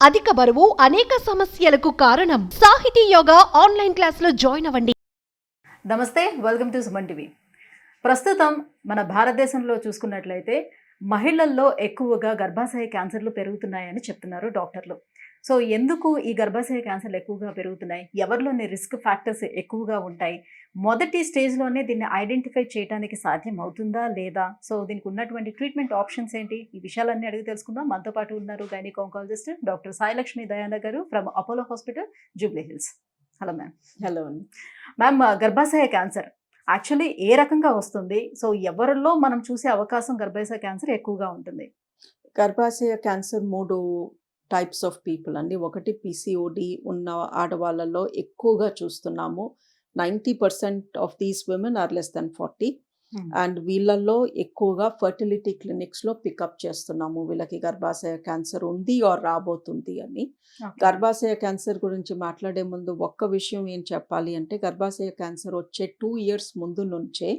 అధిక బరువు అనేక సమస్యలకు కారణం. సాహితీ యోగా ఆన్లైన్ క్లాసులో జాయిన్ అవ్వండి. నమస్తే, వెల్కమ్ టు సుమన్ టీవీ. ప్రస్తుతం మన భారతదేశంలో చూసుకున్నట్లయితే మహిళల్లో ఎక్కువగా గర్భాశయ క్యాన్సర్లు పెరుగుతున్నాయని చెప్తున్నారు డాక్టర్లు. సో ఎందుకు ఈ గర్భాశయ క్యాన్సర్లు ఎక్కువగా పెరుగుతున్నాయి, ఎవరిలోని రిస్క్ ఫ్యాక్టర్స్ ఎక్కువగా ఉంటాయి, మొదటి స్టేజ్లోనే దీన్ని ఐడెంటిఫై చేయడానికి సాధ్యం అవుతుందా లేదా, సో దీనికి ఉన్నటువంటి ట్రీట్మెంట్ ఆప్షన్స్ ఏంటి, ఈ విషయాలన్నీ అడిగి తెలుసుకుందాం. మనతో పాటు ఉన్నారు gynaec oncologist doctor Sailakshmi Dayananda గారు from Apollo hospital, Jubilee Hills. Hello ma'am. Hello అండి మ్యామ్, గర్భాశయ క్యాన్సర్ యాక్చువల్లీ ఏ రకంగా వస్తుంది, సో ఎవరిలో మనం చూసే అవకాశం గర్భాశయ క్యాన్సర్ ఎక్కువగా ఉంటుంది? గర్భాశయ క్యాన్సర్ 3 టైప్స్ ఆఫ్ పీపుల్ అండి. ఒకటి పిసిఓడి ఉన్న ఆడవాళ్ళలో ఎక్కువగా చూస్తున్నాము. 90% of these women are less than 40 and వీళ్ళల్లో ఎక్కువగా ఫర్టిలిటీ క్లినిక్స్లో పికప్ చేస్తున్నాము వీళ్ళకి గర్భాశయ క్యాన్సర్ ఉంది ఆర్ రాబోతుంది అని. గర్భాశయ క్యాన్సర్ గురించి మాట్లాడే ముందు ఒక్క విషయం ఏం చెప్పాలి అంటే, గర్భాశయ క్యాన్సర్ వచ్చే 2 years ముందు నుంచే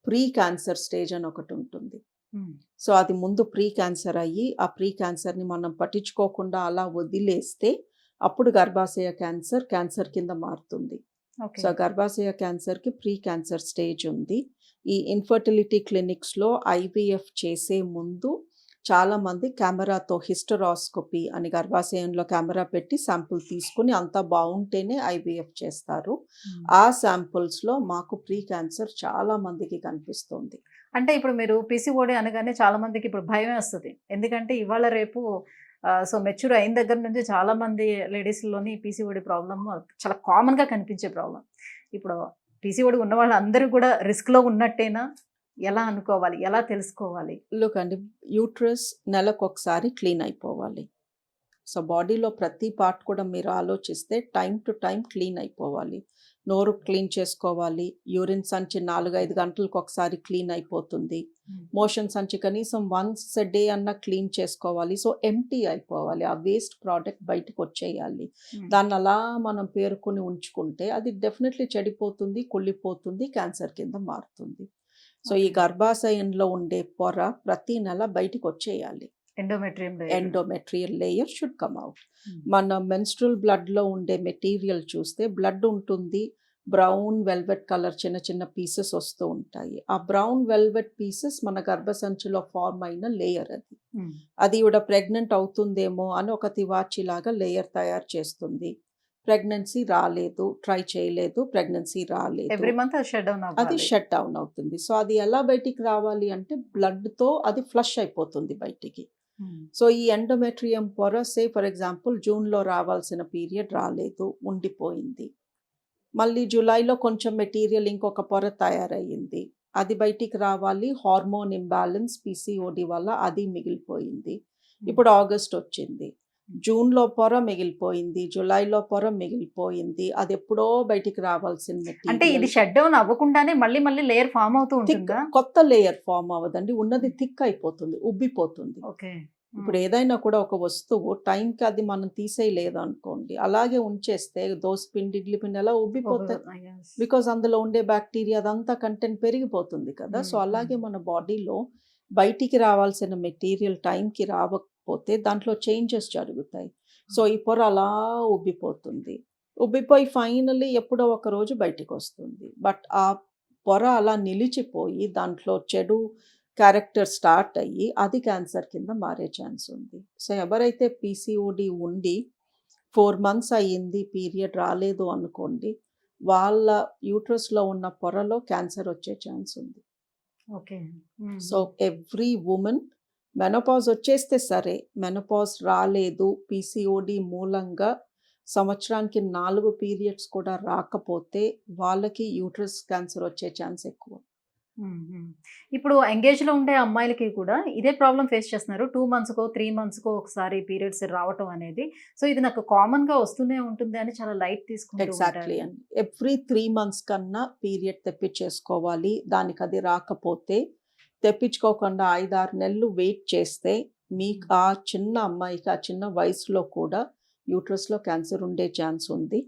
ప్రీ క్యాన్సర్ స్టేజ్ అని ఒకటి ఉంటుంది. సో అది ముందు ప్రీ క్యాన్సర్ అయ్యి ఆ ప్రీ క్యాన్సర్ని మనం పట్టించుకోకుండా అలా వదిలేస్తే అప్పుడు గర్భాశయ క్యాన్సర్ కింద మారుతుంది. సో గర్భాశయ క్యాన్సర్కి ప్రీ క్యాన్సర్ స్టేజ్ ఉంది. ఈ ఇన్ఫర్టిలిటీ క్లినిక్స్లో ఐవీఎఫ్ చేసే ముందు చాలామంది కెమెరాతో హిస్టరాస్కోపీ అని గర్భాశయంలో కెమెరా పెట్టి శాంపుల్ తీసుకుని అంతా బాగుంటేనే ఐవీఎఫ్ చేస్తారు. ఆ శాంపుల్స్లో మాకు ప్రీ క్యాన్సర్ చాలా మందికి కనిపిస్తుంది. అంటే ఇప్పుడు మీరు పీసీఓడి అనగానే చాలా మందికి ఇప్పుడు భయం వేస్తుంది, ఎందుకంటే ఇవాళ రేపు సో మెచ్యూర్ అయిన దగ్గర నుంచి చాలా మంది లేడీస్లోని పీసీఓడి ప్రాబ్లమ్ చాలా కామన్గా కనిపించే ప్రాబ్లం. ఇప్పుడు పీసీఓడి ఉన్న వాళ్ళందరూ కూడా రిస్క్లో ఉన్నట్టేనా, ఎలా అనుకోవాలి, ఎలా తెలుసుకోవాలి? లుక్ అండి, యూట్రస్ నెలకొకసారి క్లీన్ అయిపోవాలి. సో బాడీలో ప్రతి పార్ట్ కూడా మీరు ఆలోచిస్తే టైం టు టైం క్లీన్ అయిపోవాలి. నోరు క్లీన్ చేసుకోవాలి, యూరిన్ సంచి 4-5 గంటలకు ఒకసారి క్లీన్ అయిపోతుంది. మోషన్ సంచి కనీసం వన్స్ ఎ డే అన్న క్లీన్ చేసుకోవాలి. సో ఎంటీ అయిపోవాలి, ఆ వేస్ట్ ప్రోడక్ట్ బయటకు వచ్చేయాలి. దాన్ని అలా మనం పేరుకొని ఉంచుకుంటే అది డెఫినెట్లీ చెడిపోతుంది, కుళ్ళిపోతుంది, క్యాన్సర్ కింద మారుతుంది. సో ఈ గర్భాశయంలో ఉండే పొర ప్రతి నెల బయటకు వచ్చేయాలి. Endometrial layer should come out. మన మెన్స్ట్రల్ బ్లడ్లో ఉండే మెటీరియల్ చూస్తే బ్లడ్ ఉంటుంది, బ్రౌన్ వెల్వెట్ కలర్ చిన్న చిన్న పీసెస్ వస్తూ ఉంటాయి. ఆ బ్రౌన్ వెల్వెట్ పీసెస్ మన గర్భసంచిలో ఫార్మ్ అయిన లేయర్ అది. అది కూడా ప్రెగ్నెంట్ అవుతుందేమో అని ఒక తివాచీలాగా లేయర్ తయారు చేస్తుంది. ప్రెగ్నెన్సీ రాలేదు, ట్రై చేయలేదు, ప్రెగ్నెన్సీ రాలేదు, అది షట్ డౌన్ అవుతుంది. సో అది ఎలా బయటికి రావాలి అంటే బ్లడ్తో అది ఫ్లష్ అయిపోతుంది బయటికి. సో ఈ ఎండోమెట్రియం పొర ఫర్ ఎగ్జాంపుల్ జూన్లో రావాల్సిన పీరియడ్ రాలేదు, ఉండిపోయింది. మళ్ళీ జూలైలో కొంచెం మెటీరియల్ ఇంకొక పొర తయారయ్యింది, అది బయటికి రావాలి. హార్మోన్ ఇంబ్యాలెన్స్ పీసీఓడి వల్ల అది మిగిలిపోయింది. ఇప్పుడు ఆగస్ట్ వచ్చింది, జూన్లో పొర మిగిలిపోయింది, జూలైలో పొర మిగిలిపోయింది, అది ఎప్పుడో బయటికి రావాల్సిన మెటీరియల్. అంటే ఇది షట్ డౌన్ అవ్వకుండానే మళ్ళీ మళ్ళీ లేయర్ ఫామ్ అవుతూ ఉంటుంది, కొత్త లేయర్ ఫామ్ అవ్వదండి, ఉన్నది థిక్ అయిపోతుంది, ఉబ్బిపోతుంది. ఇప్పుడు ఏదైనా కూడా ఒక వస్తువు టైంకి అది మనం తీసేయలేదు అనుకోండి, అలాగే ఉంచేస్తే దోశ పిండి, ఇడ్లీ పిండి అలా ఉబ్బిపోతాయి. బికాజ్ అందులో ఉండే బ్యాక్టీరియా అదంతా కంటెంట్ పెరిగిపోతుంది కదా. సో అలాగే మన బాడీలో బయటికి రావాల్సిన మెటీరియల్ టైంకి రావకపోతే దాంట్లో చేంజెస్ జరుగుతాయి. సో ఈ పొర అలా ఉబ్బిపోతుంది, ఉబ్బిపోయి ఫైనల్లీ ఎప్పుడో ఒక రోజు బయటికి వస్తుంది. బట్ ఆ పొర అలా నిలిచిపోయి దాంట్లో చెడు క్యారెక్టర్ స్టార్ట్ అయ్యి అది క్యాన్సర్ కింద మారే ఛాన్స్ ఉంది. సో ఎవరైతే పీసీఓడి ఉండి 4 months అయ్యింది, పీరియడ్ రాలేదు అనుకోండి, వాళ్ళ యూట్రస్లో ఉన్న పొరలో క్యాన్సర్ వచ్చే ఛాన్స్ ఉంది. సో ఎవ్రీ ఉమెన్ మెనోపాజ్ వచ్చేస్తే సరే, మెనోపాజ్ రాలేదు, పీసీఓడి మూలంగా సంవత్సరానికి 4 periods కూడా రాకపోతే వాళ్ళకి యూట్రస్ క్యాన్సర్ వచ్చే ఛాన్స్ ఎక్కువ. ఇప్పుడు ఎంగేజ్లో ఉండే అమ్మాయిలకి కూడా ఇదే ప్రాబ్లం ఫేస్ చేస్తున్నారు. 2 monthsకో 3 monthsకో ఒకసారి పీరియడ్స్ రావటం అనేది. సో ఇది నాకు కామన్గా వస్తూనే ఉంటుంది అని చాలా లైట్ తీసుకుంటారు. ఎగ్జాక్ట్లీ అండి, ఎవ్రీ 3 months కన్నా పీరియడ్ తెప్పించేసుకోవాలి. దానికి అది రాకపోతే తెప్పించుకోకుండా 5-6 నెలలు వెయిట్ చేస్తే మీకు ఆ చిన్న అమ్మాయికి ఆ చిన్న వయసులో కూడా యూట్రస్లో క్యాన్సర్ ఉండే ఛాన్స్ ఉంది.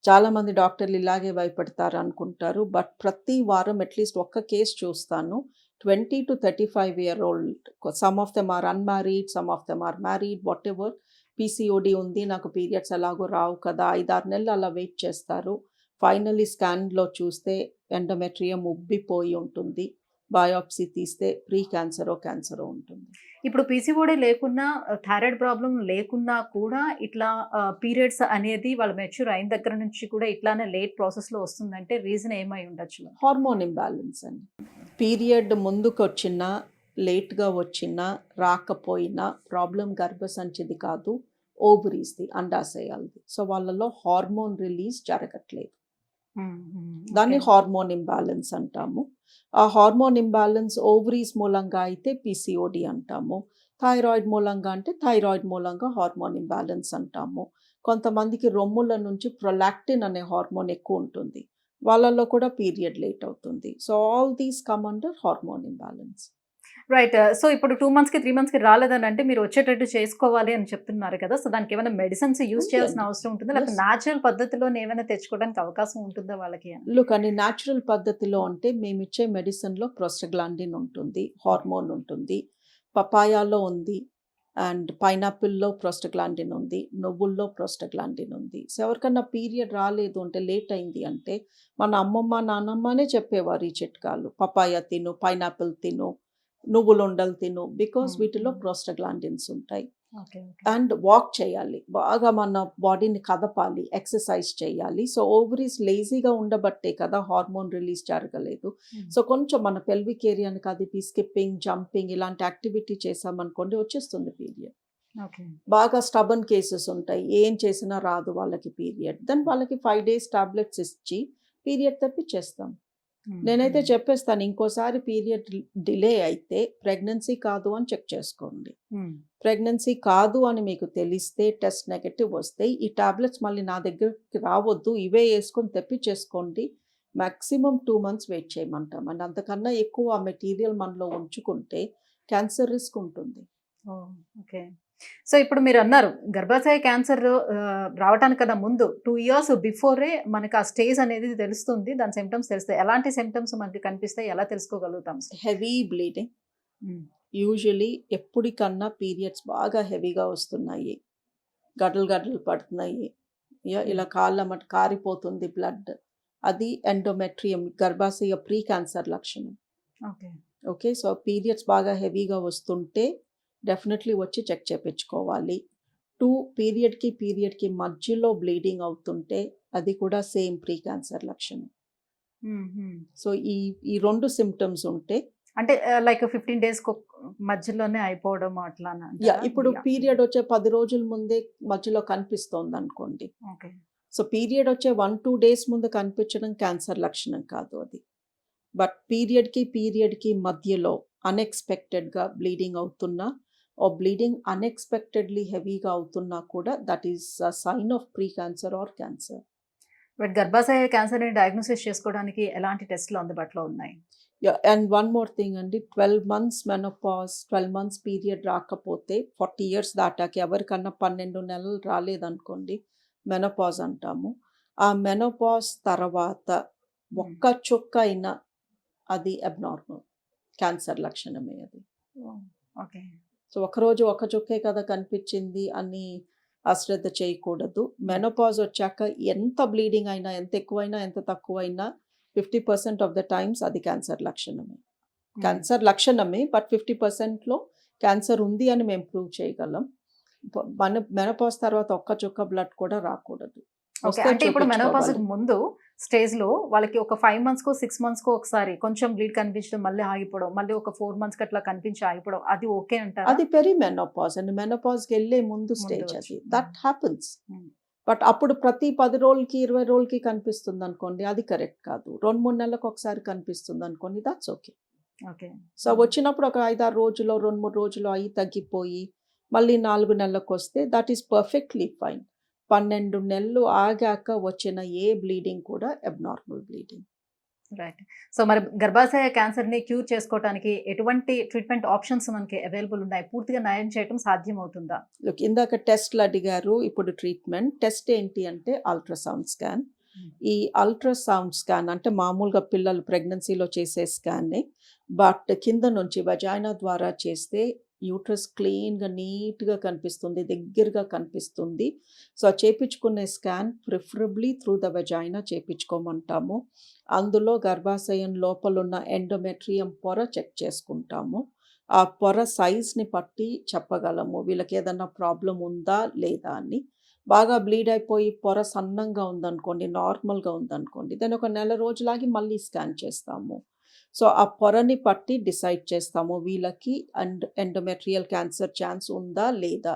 చాలామంది డాక్టర్లు ఇలాగే భయపడతారు అనుకుంటారు, బట్ ప్రతి వారం అట్లీస్ట్ ఒక్క కేసు చూస్తాను. 20 to 35 year old, some of them are unmarried, some of them are married, whatever, PCOD ఉంది, నాకు పీరియడ్స్ ఎలాగో రావు కదా, 5-6 నెలలు అలా వెయిట్ చేస్తారు. ఫైనల్లీ స్కాన్‌లో చూస్తే ఎండోమెట్రియం ఉబ్బిపోయి ఉంటుంది. బయాప్సీ తీస్తే ప్రీ క్యాన్సరో, క్యాన్సరో ఉంటుంది. ఇప్పుడు పీసీఓడీ లేకున్నా, థైరాయిడ్ ప్రాబ్లమ్ లేకున్నా కూడా ఇట్లా పీరియడ్స్ అనేది వాళ్ళు మెచ్యూర్ అయిన దగ్గర నుంచి కూడా ఇట్లానే లేట్ ప్రాసెస్‌లో వస్తుందంటే రీజన్ ఏమై ఉండొచ్చు? హార్మోన్ ఇంబాలెన్స్ అండి. పీరియడ్ ముందుకొచ్చినా, లేట్‌గా వచ్చినా, రాకపోయినా ప్రాబ్లమ్ గర్భసంచిది కాదు, ఓవరీస్‌ది, అండాశయాలది. సో, వాళ్ళలో హార్మోన్ రిలీజ్ జరగట్లేదు. దాన్ని ఓకే. హార్మోన్ ఇంబాలెన్స్ అంటాము. ఆ హార్మోన్ ఇంబాలెన్స్ ఓవరీస్ మూలంగా అయితే పీసీఓడి అంటాము. థైరాయిడ్ మూలంగా అంటే థైరాయిడ్ మూలంగా హార్మోన్ ఇంబాలెన్స్ అంటాము. కొంతమందికి రొమ్ముల నుంచి ప్రొలాక్టిన్ అనే హార్మోన్ ఎక్కువ ఉంటుంది. వాళ్ళలో కూడా పీరియడ్ లేట్ అవుతుంది. So, all these come under hormone imbalance. Right. So, ఇప్పుడు 2 మంత్స్‌కి, 3 మంత్స్‌కి రాలేదని అంటే మీరు వచ్చేటట్టు చేసుకోవాలి అని చెప్తున్నారు కదా! సో, దానికేమైనా మెడిసిన్స్ యూజ్ చేయాల్సిన ఉందండి. అవసరం ఉంటుందా? లేకపోతే యెస్. న్యాచురల్ పద్ధతిలోనే ఏమైనా తెచ్చుకోవడానికి అవకాశం ఉంటుందా వాళ్ళకి అని? లుక్ అండి, న్యాచురల్ పద్ధతిలో అంటే మేమిచ్చే మెడిసిన్‌లో ప్రోస్టాగ్లాండిన్ ఉంటుంది, హార్మోన్ ఉంటుంది, పపాయాలో ఉంది, అండ్ పైనాపిల్‌లో ప్రోస్టాగ్లాండిన్ ఉంది, నువ్వుల్లో ప్రోస్టాగ్లాండిన్ ఉంది. సో, ఎవరికన్నా పీరియడ్ రాలేదు అంటే, లేట్ అయింది అంటే, మన అమ్మమ్మ, నానమ్మనే చెప్పేవారు ఈ చిట్కాలు. పపాయ తిను, పైనాపిల్ తిను, నువ్వులుండలు తిను. బికాజ్ వీటిలో ప్రోస్టాగ్లాండిన్స్ ఉంటాయి. ఓకే. ఓకే. అండ్ వాక్ చేయాలి. బాగా మన బాడీని కదపాలి, ఎక్సర్సైజ్ చేయాలి. సో, ఓవరీస్ లేజీగా ఉండబట్టే కదా హార్మోన్ రిలీజ్ జరగలేదు. సో, కొంచెం మన పెల్విక్ ఏరియాని కదిపి స్కిప్పింగ్, జంపింగ్ ఇలాంటి యాక్టివిటీ చేశామనుకోండి వచ్చేస్తుంది పీరియడ్. ఓకే. బాగా స్టబర్న్ కేసెస్ ఉంటాయి. ఏం చేసినా రాదు వాళ్ళకి పీరియడ్. దెన్ వాళ్ళకి 5 డేస్ టాబ్లెట్స్ ఇచ్చి పీరియడ్ తెప్పిచ్చేస్తాం. నేనైతే చెప్పేస్తాను, ఇంకోసారి పీరియడ్ డిలే అయితే ప్రెగ్నెన్సీ కాదు అని చెక్ చేసుకోండి. ప్రెగ్నెన్సీ కాదు అని మీకు తెలిస్తే, టెస్ట్ నెగెటివ్ వస్తే, ఈ టాబ్లెట్స్ మళ్ళీ నా దగ్గరికి రావద్దు, ఇవే యేసుకొని తెప్పిచ్చేసుకోండి. మాక్సిమం 2 మంత్స్ వెయిట్ చేయమంటాం. అండ్ అంతకన్నా ఎక్కువ ఆ మెటీరియల్ మనలో ఉంచుకుంటే క్యాన్సర్ రిస్క్ ఉంటుంది. ఓహ్! ఓకే. సో, ఇప్పుడు మీరన్నారు గర్భాశయ క్యాన్సర్ రావటానికన్నా ముందు 2 ఇయర్స్ బిఫోరే మనకు ఆ స్టేజ్ అనేది తెలుస్తుంది. దాని సింప్టమ్స్ తెలుస్తాయి. ఎలాంటి సింప్టమ్స్ మనకి కనిపిస్తాయి? ఎలా తెలుసుకోగలుగుతాం అసలు? Heavy bleeding. హ్మ్. యూజువల్లీ ఎప్పటికన్నా పీరియడ్స్ బాగా హెవీగా వస్తున్నాయి. గడ్డలు గడ్డలు పడుతున్నాయి. ఇలా కాళ్ళమ్మట కారిపోతుంది బ్లడ్. అది ఎండోమెట్రియం, గర్భాశయ ప్రీ క్యాన్సర్ లక్షణం. ఓకే. ఓకే. సో, పీరియడ్స్ బాగా హెవీగా వస్తుంటే డెఫినెట్లీ వచ్చి చెక్ చేపించుకోవాలి. 2 పీరియడ్‌కి మధ్యలో బ్లీడింగ్ అవుతుంటే అది కూడా సేమ్ ప్రీ క్యాన్సర్ లక్షణం. సో, ఈ 2 సింప్టమ్స్ ఉంటే అంటే లైక్ 15 డేస్‌కి మధ్యలోనే అయిపోవడం అట్లానా అంటారా? ఇప్పుడు పీరియడ్ వచ్చే 10 రోజుల ముందే మధ్యలో కనిపిస్తోందనుకోండి. ఓకే. సో, పీరియడ్ వచ్చే 1-2 డేస్ ముందు కనిపించడం క్యాన్సర్ లక్షణం కాదు అది. బట్ పీరియడ్‌కి మధ్యలో అన్‌ఎక్స్‌పెక్టెడ్‌గా బ్లీడింగ్ అవుతున్నా, బ్లీడింగ్ అన్‌ఎక్స్‌పెక్టెడ్‌లీ హెవీగా అవుతున్నా కూడా that is a sign of pre cancer or cancer. But గర్భాశయ క్యాన్సర్‌ని డయాగ్నోసిస్ చేసుకోవడానికి ఎలాంటి టెస్ట్‌లు అందుబాటులో ఉన్నాయి? అండ్ వన్ మోర్ థింగ్ అండి, 12 మంత్స్ మెనోపాజ్, 12 మంత్స్ పీరియడ్ రాకపోతే 40 ఇయర్స్ దాటాక ఎవరికన్నా 12 నెలలు రాలేదనుకోండి, మెనోపాజ్ అంటాము. ఆ మెనోపాజ్ తర్వాత ఒక్క చుక్క అయినా అది అబ్నార్మల్. క్యాన్సర్ లక్షణమే అది. ఓహ్! ఓకే. సో, ఒకరోజు ఒక చుక్కే కదా కనిపించింది అని అశ్రద్ధ చేయకూడదు. మెనోపాజ్ వచ్చాక ఎంత బ్లీడింగ్ అయినా, ఎంత ఎక్కువైనా, ఎంత తక్కువైనా 50% ఆఫ్ ద టైమ్స్ అది క్యాన్సర్ లక్షణమే. క్యాన్సర్ లక్షణమే, బట్ 50%లో క్యాన్సర్ ఉంది అని మేము ప్రూవ్ చేయగలం. మెనోపాజ్ తర్వాత ఒక్క చుక్క బ్లడ్ కూడా రాకూడదు. ఓకే. వస్తే అంటే ఇప్పుడు మెనోపాజ్‌కి చూపించుకోవాలి. ముందు స్టేజ్‌లో వాళ్ళకి ఒక 5 మంత్స్‌కో, 6 మంత్స్‌కో ఒకసారి కొంచెం బ్లీడ్ కనిపించడం, మళ్ళీ ఆగిపోవడం, మళ్ళీ ఒక 4 మంత్స్‌కి అట్లా కనిపించి ఆగిపోవడం అది ఓకే అంటారా? అది పెరిమెనోపాజ్ అండి. మెనోపాజ్‌కెళ్ళే ముందు స్టేజ్ వచ్చి. అది. That happens. హ్మ్. బట్ అప్పుడు ప్రతి 10 రోజులకి, 20 రోజులకి కనిపిస్తుందనుకోండి, అది కరెక్ట్ కాదు. 2, 3 నెలలకు ఒకసారి కనిపిస్తుందనుకోండి, దట్స్ ఓకే. ఓకే. సో, వచ్చినప్పుడు ఒక 5, 6 రోజులో, 2, 3 రోజులో అయి తగ్గిపోయి, మళ్ళీ 4 నెలలకొస్తే దట్ ఈస్ పర్ఫెక్ట్‌లీ ఫైన్. 12 నెలలు ఆగాక వచ్చిన ఏ బ్లీడింగ్ కూడా అబ్నార్మల్ బ్లీడింగ్. రైట్. సో, మరి గర్భాశయ క్యాన్సర్‌ని క్యూర్ చేసుకోవటానికి ఎటువంటి ట్రీట్మెంట్ ఆప్షన్స్ మనకి అవైలబుల్ ఉన్నాయి? పూర్తిగా నయం చేయటం సాధ్యమవుతుందా? లుక్, ఇందాక టెస్ట్‌లు అడిగారు. ఇప్పుడు ట్రీట్మెంట్. టెస్ట్ ఏంటి అంటే అల్ట్రాసౌండ్ స్కాన్. ఈ అల్ట్రాసౌండ్ స్కాన్ అంటే మామూలుగా పిల్లలు ప్రెగ్నెన్సీలో చేసే స్కానే. బట్ కింద నుంచి వజైనా ద్వారా చేస్తే యూట్రస్ క్లీన్‌గా, నీట్‌గా కనిపిస్తుంది. దగ్గరగా కనిపిస్తుంది. సో, చేపించుకునే scan preferably through the vagina చేపించుకోమంటాము. అందులో గర్భాశయం లోపలున్న ఎండోమెట్రియం పొర చెక్ చేసుకుంటాము. ఆ పొర సైజ్‌ని బట్టి చెప్పగలము. వీళ్ళకేదన్నా ప్రాబ్లమ్ ఉందా? లేదా అని. బాగా బ్లీడ్ అయిపోయి పొర సన్నంగా ఉందనుకోండి, నార్మల్‌గా ఉందనుకోండి, దెన్ ఒక నెల రోజులాగి మళ్ళీ స్కాన్ చేస్తాము. సో, ఆ పొరని బట్టి డిసైడ్ చేస్తాము. వీళ్ళకి ఎండోమెట్రియల్ క్యాన్సర్ ఛాన్స్ ఉందా? లేదా?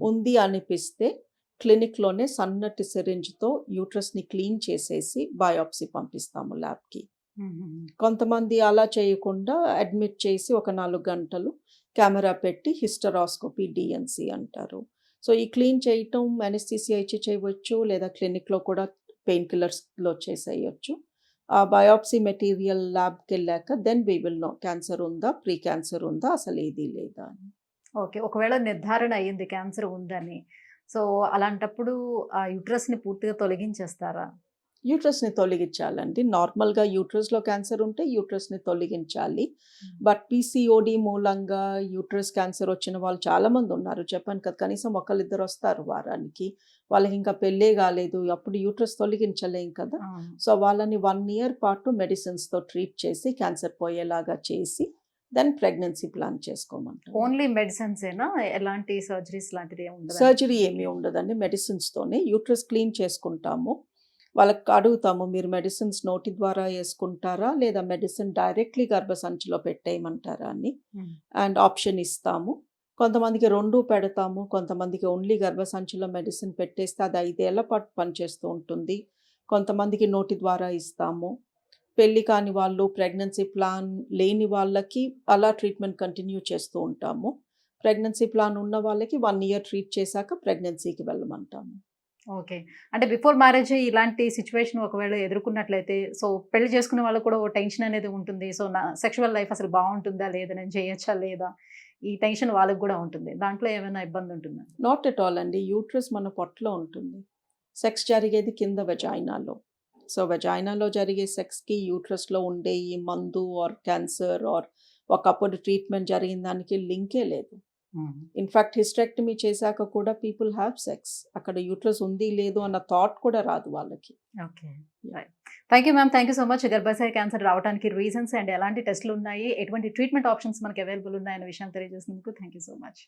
ఉంది అనిపిస్తే క్లినిక్‌లోనే సన్నటి సిరింజ్‌తో యూట్రస్‌ని క్లీన్ చేసేసి బయాప్సీ పంపిస్తాము ల్యాబ్‌కి. కొంతమంది అలా చేయకుండా అడ్మిట్ చేసి ఒక 4 గంటలు కెమెరా పెట్టి హిస్టరాస్కోపీ, డీఎన్సీ అంటారు. సో, ఈ క్లీన్ చేయటం అనెస్థీసియా ఇచ్చి చేయవచ్చు, లేదా క్లినిక్‌లో కూడా పెయిన్ కిల్లర్స్‌లో చేసేయొచ్చు. ఆ బయాప్సీ మెటీరియల్ ల్యాబ్‌కెళ్ళాక then we will know cancer ఉందా? ప్రీ క్యాన్సర్ ఉందా? అసలేది లేదా అని. ఓకే. ఒకవేళ నిర్ధారణ అయ్యింది క్యాన్సర్ ఉందని. సో, అలాంటప్పుడు ఆ యూట్రస్‌ని పూర్తిగా తొలగించేస్తారా? యూట్రస్‌ని తొలగించాలండి. నార్మల్‌గా యూట్రస్‌లో క్యాన్సర్ ఉంటే యూట్రస్‌ని తొలగించాలి. బట్ పీసీఓడీ మూలంగా యూట్రస్ క్యాన్సర్ వచ్చిన వాళ్ళు చాలామంది ఉన్నారు. చెప్పాను కదా! కనీసం ఒకళ్ళిద్దరు వస్తారు వారానికి. వాళ్ళకింకా పెళ్ళే కాలేదు. అప్పుడు యూట్రస్ తొలగించలేం కదా! అవును. సో, వాళ్ళని 1 ఇయర్ పాటు మెడిసిన్స్‌తో ట్రీట్ చేసి క్యాన్సర్ పోయేలాగా చేసి దెన్ ప్రెగ్నెన్సీ ప్లాన్ చేసుకోమంటాం. ఓన్లీ మెడిసిన్సేనా? ఎలాంటి సర్జరీస్ లాంటిది ఏమి ఉండదా? సర్జరీ ఏమీ ఉండదండి. మెడిసిన్స్‌తోనే యూట్రస్ క్లీన్ చేసుకుంటాము. వాళ్ళకి అడుగుతాము, మీరు మెడిసిన్స్ నోటి ద్వారా యేసుకుంటారా? లేదా మెడిసిన్ డైరెక్ట్‌లీ గర్భసంచిలో పెట్టేయమంటారా అని. హ్మ్. అండ్ ఆప్షన్ ఇస్తాము. కొంతమందికి 2 పెడతాము. కొంతమందికి ఓన్లీ గర్భసంచిలో మెడిసిన్ పెట్టేస్తే అది 5 ఏళ్ల పాటు పనిచేస్తూ ఉంటుంది. కొంతమందికి నోటి ద్వారా ఇస్తాము. పెళ్లి కాని వాళ్ళు, ప్రెగ్నెన్సీ ప్లాన్ లేని వాళ్ళకి అలా ట్రీట్మెంట్ కంటిన్యూ చేస్తూ ఉంటాము. ప్రెగ్నెన్సీ ప్లాన్ ఉన్న వాళ్ళకి 1 ఇయర్ ట్రీట్ చేశాక ప్రెగ్నెన్సీకి వెళ్ళమంటాము. ఓకే. అంటే బిఫోర్ మ్యారేజే ఇలాంటి సిట్యుయేషన్ ఒకవేళ ఎదుర్కొన్నట్లయితే, సో, పెళ్లి చేసుకునే వాళ్ళకి కూడా ఓ టెన్షన్ అనేది ఉంటుంది. సో, నా సెక్షువల్ లైఫ్ అసలు బావుంటుందా? లేదా? నేను చేయొచ్చా? లేదా? ఈ టెన్షన్ వాళ్ళకి గూడా ఉంటుంది. దాంట్లో ఏమైనా ఇబ్బంది ఉంటుందా? నాట్ ఎట్ ఆల్ అండి. యూట్రస్ మన పొట్టలో ఉంటుంది. సెక్స్ జరిగేది కింద వెజైనాలో. సో, వెజైనాలో జరిగే సెక్స్‌కి, యూట్రస్‌లో ఉండే ఈ మందు ఆర్ క్యాన్సర్ ఆర్ ఒకప్పుడు ట్రీట్మెంట్ జరిగిన దానికి లింకే లేదు. ఇన్‌ఫాక్ట్ హిస్టెక్టమీ చేశాక కూడా పీపుల్ హావ్ సెక్స్. అక్కడ యూట్రస్ ఉంది, లేదు అన్న థాట్ కూడా రాదు వాళ్ళకి. Okay. Right. Thank you ma'am. Thank you so much. గర్భాశయ క్యాన్సర్ రావడానికి రీజన్స్ అండ్ ఎలాంటి టెస్ట్‌లున్నాయి, ఎటువంటి ట్రీట్మెంట్ ఆప్షన్స్ మనకి అవైలబుల్ ఉన్నాయన్న విషయం తెలియజేసినందుకు థాంక్ యూ సో మచ్.